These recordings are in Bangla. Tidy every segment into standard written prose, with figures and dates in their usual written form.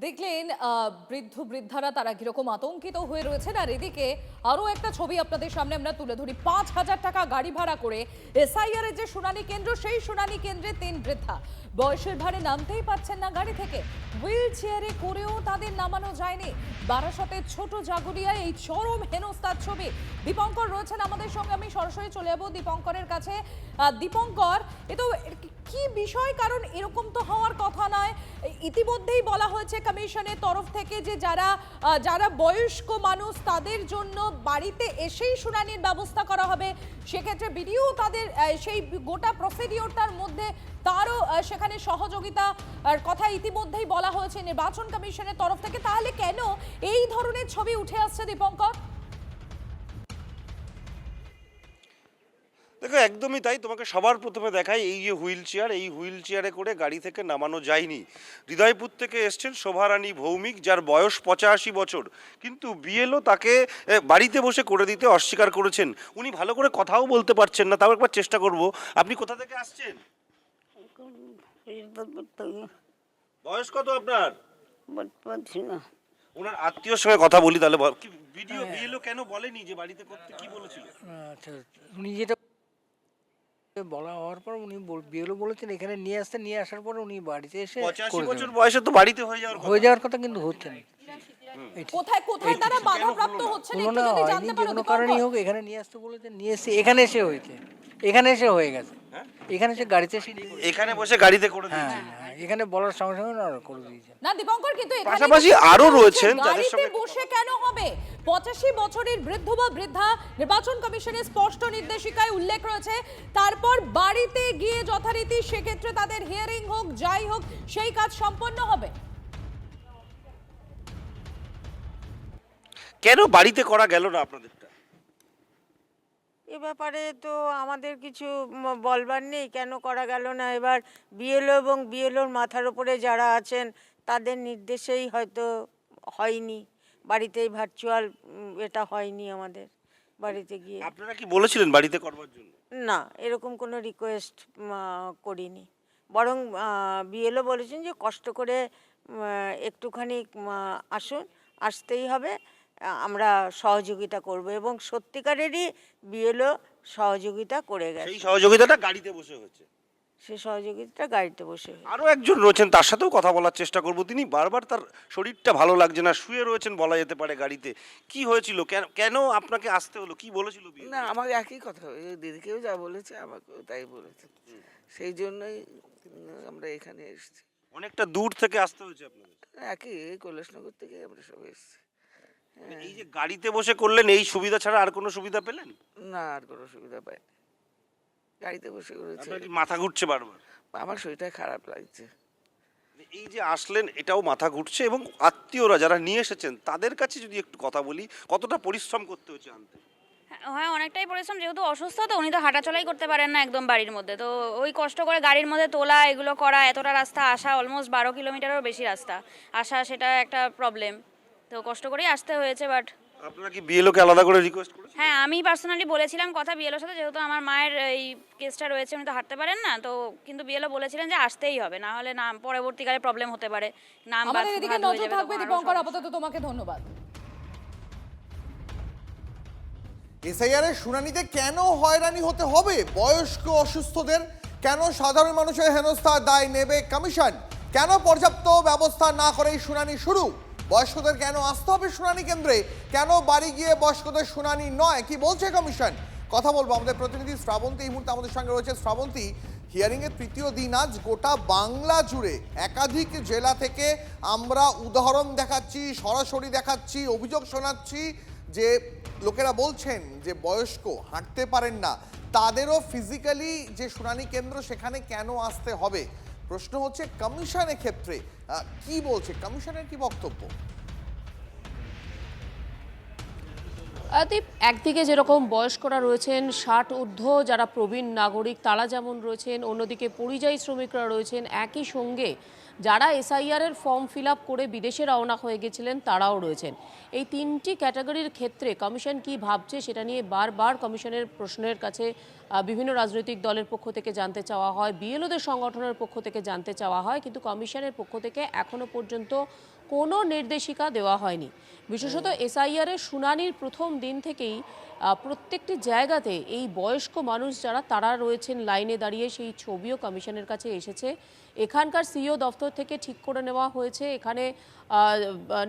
দেখলেন বৃদ্ধ বৃদ্ধারা তারা কিরকম আতঙ্কিত হয়ে রয়েছেন। আর এদিকে আরো একটা ছবি আপনাদের সামনে আমরা তুলে ধরি। ৫,০০০ টাকা গাড়ি ভাড়া করে এসআইআর এর যে শুনানি কেন্দ্র, সেই শুনানি কেন্দ্রে ৩ বৃদ্ধা বয়সের ভারে নামতেই পারছেন না গাড়ি থেকে। হুইল চেয়ারে করেও তাদের নামানো যায়নি। বারাসতের ছোট জাগুলিয়ায় এই চরম হেনস্থার ছবি। দীপঙ্কর রয়েছেন আমাদের সঙ্গে, আমি সরাসরি চলে যাবো দীপঙ্করের কাছে। দীপঙ্কর, এ তো কি বিষয়? কারণ এরকম তো হওয়ার কথা নয়। ইতিমধ্যেই বলা হয়েছে কমিশনের তরফ থেকে যে যারা বয়স্ক মানুষ তাদের জন্য বাড়িতে এসেই শুনানির ব্যবস্থা করা হবে। সেক্ষেত্রে বিডিও তাদের সেই গোটা প্রসিডিওরটার মধ্যে তারও সেখানে সহযোগিতার কথা ইতিমধ্যেই বলা হয়েছে নির্বাচন কমিশনের তরফ থেকে। তাহলে কেন এই ধরনের ছবি উঠে আসছে দীপঙ্কর? দেখো, একদমই তাই। তোমাকে সবার প্রথমে দেখাই এই যে হুইল চেয়ার, এই হুইল চেয়ারে করে গাড়ি থেকে নামানো যায়নি। হৃদয়পুর থেকে এসছেন শোভারানী ভৌমিক, যার বয়স ৮৫ বছর, কিন্তু বিএলও তাকে বাড়িতে বসে করে দিতে অস্বীকার করেছেন। উনি ভালো করে কথাও বলতে পারছেন না। তাও একবার চেষ্টা করব। আপনি কোথা থেকে আসছেন? বয়স কত আপনার? ওনার আত্মীয়র সঙ্গে কথা বলি তাহলে। ভিডিও বিএলও কেন বলেনি যে বাড়িতে করতে, কি বলেছিল? আচ্ছা, উনি যেটা বলা হওয়ার পর উনি বিএলও বলেছেন এখানে নিয়ে আসতে, নিয়ে আসার পর উনি বাড়িতে এসে ৮৫ বছর বয়সে তো বাড়িতে হয়ে যাওয়ার কথা কিন্তু হচ্ছে না। কোথায় কোথায় তারা বাধাপ্রাপ্ত হচ্ছেন একটু যদি জানতে পারো। কোনো কারণেই হোক এখানে নিয়ে আসতে বলেছেন, নিয়ে এসে এখানে এসে হয়েছে, এখানে এসে হয়ে গেছে। এখানে এসে গাড়িতে এসে এখানে বসে গাড়িতে করে দিয়েছে। এখানে বলার সঙ্গে সঙ্গে না করে দিয়েছেন। না দীপঙ্কর, কিন্তু এখানে পাশাপাশি আরো রয়েছেন যাদের গাড়িতে সঙ্গে বসে কেন হবে? ৮৫ বছরের বৃদ্ধ বা বৃদ্ধা, নির্বাচন কমিশনের স্পষ্ট নির্দেশিকায় উল্লেখ রয়েছে। তারপর বাড়িতে গিয়ে যথারীতি সেক্ষেত্রে তাদের হিয়ারিং হোক, যাই হোক, সেই কাজ সম্পন্ন হবে। কেন বাড়িতে করা গেল না আপনাদেরটা? এ ব্যাপারে তো আমাদের কিছু বলবার নেই, কেন করা গেল না। এবার বিএলও এবং বিএলওর মাথার উপরে যারা আছেন তাদের নির্দেশেই হয়তো হয়নি, বাড়িতেই ভার্চুয়াল এটা হয়নি আমাদের বাড়িতে গিয়ে। আপনারা কি বলেছিলেন বাড়িতে করবার জন্য? না, এরকম কোনো রিকোয়েস্ট করিনি। বরং বিএলও বলেছেন যে কষ্ট করে একটুখানি আসুন, আসতেই হবে, আমরা সহযোগিতা করব। এবং সত্যিকারেরই বিএলও সহযোগিতা করে গেছে। সেই সহযোগিতাটা গাড়িতে বসে হয়েছে। সেই সহযোগিতাটা গাড়িতে বসে হয়েছে। আরো একজন রয়েছেন, তার সাথেও কথা বলার চেষ্টা করব। তিনি বারবার তার শরীরটা ভালো লাগছে না, শুয়ে রয়েছেন বলা যেতে পারে গাড়িতে। কি হয়েছিল, কেন আপনাকে আসতে হলো, কি বলেছিল বিয়ে? না, আমার একই কথা, দিদিকেও যা বলেছে আমাকেও তাই বলেছে। সেই জন্যই আমরা এখানে এসেছি। অনেকটা দূর থেকে আসতে হয়েছে আপনাদের? একই, এই কৈলাসনগর থেকে আমরা সব এসেছি। এই যে গাড়িতে বসে করলেন, এই সুবিধা ছাড়া আর কোনো সুবিধা পেলেন? না, আর কোনো সুবিধা পাইনি, গাড়িতে বসে করেছে। আপনার কি মাথা ঘুরছে বারবার? আমার শরীরটা খারাপ লাগছে। এই যে আসলেন, এটাও মাথা ঘুরছে। এবং আত্মীয়রা যারা নিয়ে এসেছেন তাদের কাছে যদি একটু কথা বলি, কতটা পরিশ্রম করতে হয়েছে আনতে? হ্যাঁ, অনেকটাই পরিশ্রম। যেহেতু অসুস্থ, তো উনি তো হাঁটাচলাই করতে পারেন না একদম বাড়ির মধ্যে, তো ওই কষ্ট করে গাড়ির মধ্যে তোলা, এগুলো করা, এতটা রাস্তা আসা, অলমোস্ট ১২ কিলোমিটারেরও বেশি রাস্তা আসা, সেটা একটা প্রবলেম। তো কষ্ট করেই আসতে হয়েছে। বাট আপনারা কি বিএলওকে আলাদা করে রিকোয়েস্ট করেছেন? হ্যাঁ, আমি পার্সোনালি বলেছিলাম কথা বিএলওর সাথে, যেহেতু আমার মায়ের এই কেসটা রয়েছে, উনি তো হাঁটতে পারেন না। তো কিন্তু বিএলও বলেছিলেন যে আসতেই হবে, না হলে না পরবর্তীকালে প্রবলেম হতে পারে, নাম বাদ আমাদের এদিকে হয়ে নজর যাবে। থাকবে দীপঙ্কর, আপাতত তোমাকে ধন্যবাদ। এসআইআর এর শুনানিতে কেন হয়রানি হতে হবে বয়স্ক অসুস্থদের? কেন সাধারণ মানুষের হেনস্থার দায় নেবে কমিশন? কেন পর্যাপ্ত ব্যবস্থা না করেই শুনানি শুরু? বয়স্কদের কেন আসতে হবে শুনানি কেন্দ্রে? কেন বাড়ি গিয়ে বয়স্কদের শুনানি নয়? কি বলছে কমিশন? কথা বলবো। আমাদের প্রতিনিধি শ্রাবন্তী এই মুহূর্তে আমাদের সঙ্গে রয়েছে। শ্রাবন্তী, হিয়ারিং এর তৃতীয় দিন আজ। গোটা বাংলা জুড়ে একাধিক জেলা থেকে আমরা উদাহরণ দেখাচ্ছি, সরাসরি দেখাচ্ছি, অভিযোগ শোনাচ্ছি যে লোকেরা বলছেন যে বয়স্ক হাঁটতে পারেন না, তাদেরও ফিজিক্যালি যে শুনানি কেন্দ্র সেখানে কেন আসতে হবে? প্রশ্ন হচ্ছে কমিশনের ক্ষেত্রে কি বলছে, কমিশনের কি বক্তব্য? একদিকে যেরকম বয়স্করা রয়েছেন, ৬০ ঊর্ধ্ব যারা প্রবীণ নাগরিক তারা যেমন রয়েছেন, অন্যদিকে পরিযায়ী শ্রমিকরা রয়েছেন, একই সঙ্গে যারা এসআইআর এর ফর্ম ফিল আপ করে বিদেশে রওনা হয়ে গেছিলেন তারাও রয়েছেন। এই তিনটি ক্যাটাগরির ক্ষেত্রে কমিশন কি ভাবছে সেটা নিয়ে বারবার কমিশনের প্রশ্নের কাছে বিভিন্ন রাজনৈতিক দলের পক্ষ থেকে জানতে চাওয়া হয়, বিএলওদের সংগঠনের পক্ষ থেকে জানতে চাওয়া হয়, কিন্তু কমিশনের পক্ষ থেকে এখনো পর্যন্ত কোনো নির্দেশিকা দেওয়া হয়নি। বিশেষত এসআইআর এর শুনানির প্রথম দিন থেকেই প্রত্যেকটি জায়গাতে এই বয়স্ক মানুষ যারা তারা রয়েছেন লাইনে দাঁড়িয়ে, সেই ছবিও কমিশনের কাছে এসেছে। এখানকার সিইও দপ্তর থেকে ঠিক করে নেওয়া হয়েছে, এখানে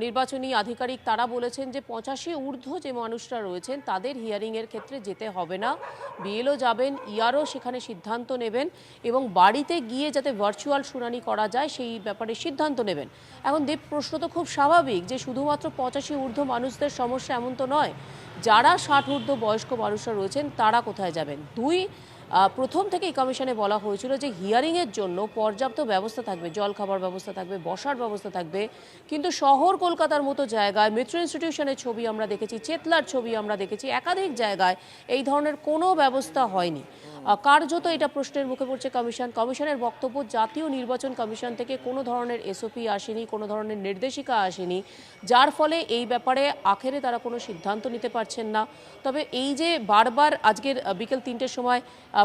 নির্বাচনী আধিকারিক তারা বলেছেন যে 85 ঊর্ধ্ব যে মানুষরা রয়েছেন তাদের হিয়ারিংয়ের ক্ষেত্রে যেতে হবে না, বিএলও যাবেন, ইআরও সেখানে সিদ্ধান্ত নেবেন এবং বাড়িতে গিয়ে যাতে ভার্চুয়াল শুনানি করা যায় সেই ব্যাপারে সিদ্ধান্ত নেবেন। এখন দীপ, প্রশ্ন তো খুব স্বাভাবিক যে শুধুমাত্র 85 ঊর্ধ্ব মানুষদের সমস্যা, এমন তো নয়। যারা 60 ঊর্ধ্ব বয়স্ক মানুষরা রয়েছেন তারা কোথায় যাবেন? প্রথম থেকেই কমিশনে বলা হয়েছিল যে হিয়ারিংয়ের জন্য পর্যাপ্ত ব্যবস্থা থাকবে, জল খাবার ব্যবস্থা থাকবে, বসার ব্যবস্থা থাকবে, কিন্তু শহর কলকাতার মতো জায়গায় মেট্রো ইনস্টিটিউশনের ছবি আমরা দেখেছি, চেতলার ছবি আমরা দেখেছি, একাধিক জায়গায় এই ধরনের কোনো ব্যবস্থা হয়নি। কার্যত এটা প্রশ্নের মুখে পড়ছে কমিশন। কমিশনের বক্তব্য, জাতীয় নির্বাচন কমিশন থেকে কোনো ধরনের এসওপি আসেনি, কোনো ধরনের নির্দেশিকা আসেনি, যার ফলে এই ব্যাপারে আখেরে তারা কোনো সিদ্ধান্ত নিতে পারছেন না। তবে এই যে বারবার আজকের বিকেল 3টের সময়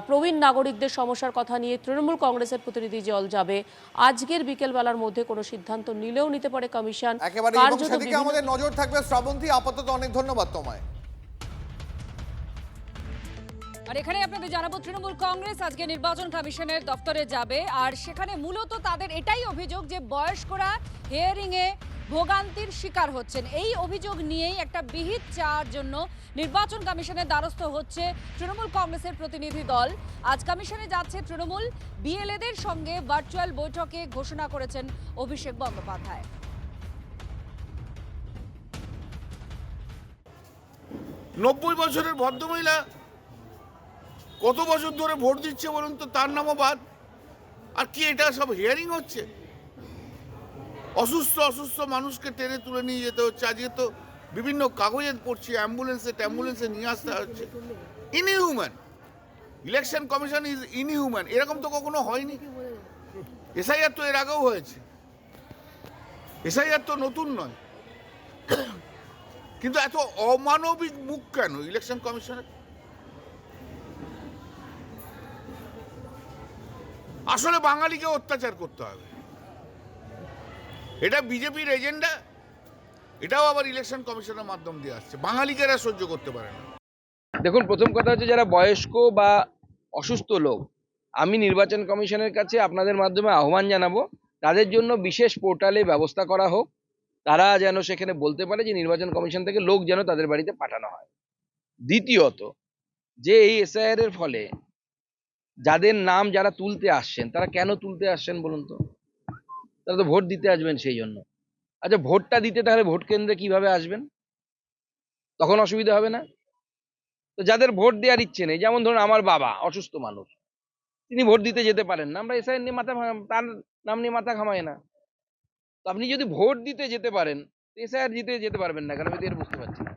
প্রবীণ নাগরিকদের সমস্যার কথা নিয়ে তৃণমূল কংগ্রেসের প্রতিনিধি দল যাবে, আজকের বিকেলবেলার মধ্যে কোনো সিদ্ধান্ত নিলেও নিতে পারে কমিশন। একেবারে এবং সেদিকে আমাদের নজর থাকবে। শ্রাবন্তী, আপাতত অনেক ধন্যবাদ তোমায়। আর এখানে আপনাদের জানাবো, তৃণমূল কংগ্রেস আজকে নির্বাচন কমিশনের দপ্তরে যাবে, আর সেখানে মূলত তাদের এটাই অভিযোগ যে বয়স্করা হিয়ারিংয়ে ভোগান্তির শিকার হচ্ছেন। এই অভিযোগ নিয়েই একটা বিহিত চাওয়ার জন্য নির্বাচন কমিশনের দ্বারস্থ হচ্ছে তৃণমূল কংগ্রেসের প্রতিনিধি দল। আজ কমিশনে যাচ্ছে তৃণমূল। বিএলএদের সঙ্গে ভার্চুয়াল বৈঠকে ঘোষণা করেছেন অভিষেক বন্দ্যোপাধ্যায়। 90 বছরের ভদ্রমহিলা কত বছর ধরে ভোট দিচ্ছে বলুন তো, তার নামও বাদ। আর কি এটা সব হিয়ারিং হচ্ছে? অসুস্থ মানুষকে টেনে তুলে নিয়ে যেতে হচ্ছে। আজকে তো বিভিন্ন কাগজে পড়ছি অ্যাম্বুলেন্সে নিয়ে আসতে হচ্ছে। Inhuman. Election commission is inhuman. এরকম তো কখনো হয়নি। এসআইআর তো এর আগেও হয়েছে, এসআইআর তো নতুন নয়। কিন্তু এত অমানবিক মুখ কেন ইলেকশন কমিশনের? আসলে বাঙালিকে অত্যাচার করতে হবে, এটা বিজেপির এজেন্ডা। এটাও আবার ইলেকশন কমিশনের মাধ্যম দিয়ে আসছে। বাঙালিকে এরা সহ্য করতে পারে না। দেখুন, প্রথম কথা হচ্ছে যারা বয়স্ক বা অসুস্থ লোক, আমি নির্বাচন কমিশনের কাছে আপনাদের মাধ্যমে আহ্বান জানাবো তাদের জন্য বিশেষ পোর্টালে ব্যবস্থা করা হোক। তারা যেন সেখানে বলতে পারে যে নির্বাচন কমিশন থেকে লোক যেন তাদের বাড়িতে পাঠানো হয়। দ্বিতীয়ত, যে এই এসআইআর এর ফলে যাদের নাম যারা তুলতে আসছেন, তারা কেন তুলতে আসছেন বলুন তো? তারা তো ভোট দিতে আসবেন সেই জন্য। আচ্ছা, ভোটটা দিতে তাহলে ভোট কেন্দ্রে কিভাবে আসবেন? তখন অসুবিধা হবে না? তো যাদের ভোট দেওয়ার ইচ্ছে নেই, যেমন ধরুন আমার বাবা অসুস্থ মানুষ, তিনি ভোট দিতে যেতে পারেন না, আমরা এসআইআর নিয়ে তার নাম নিয়ে মাথা ঘামাই না। তো আপনি যদি ভোট দিতে যেতে পারেন, এসআইআর দিতে যেতে পারবেন না কেন? আমি তো এটা বুঝতে পারছি না।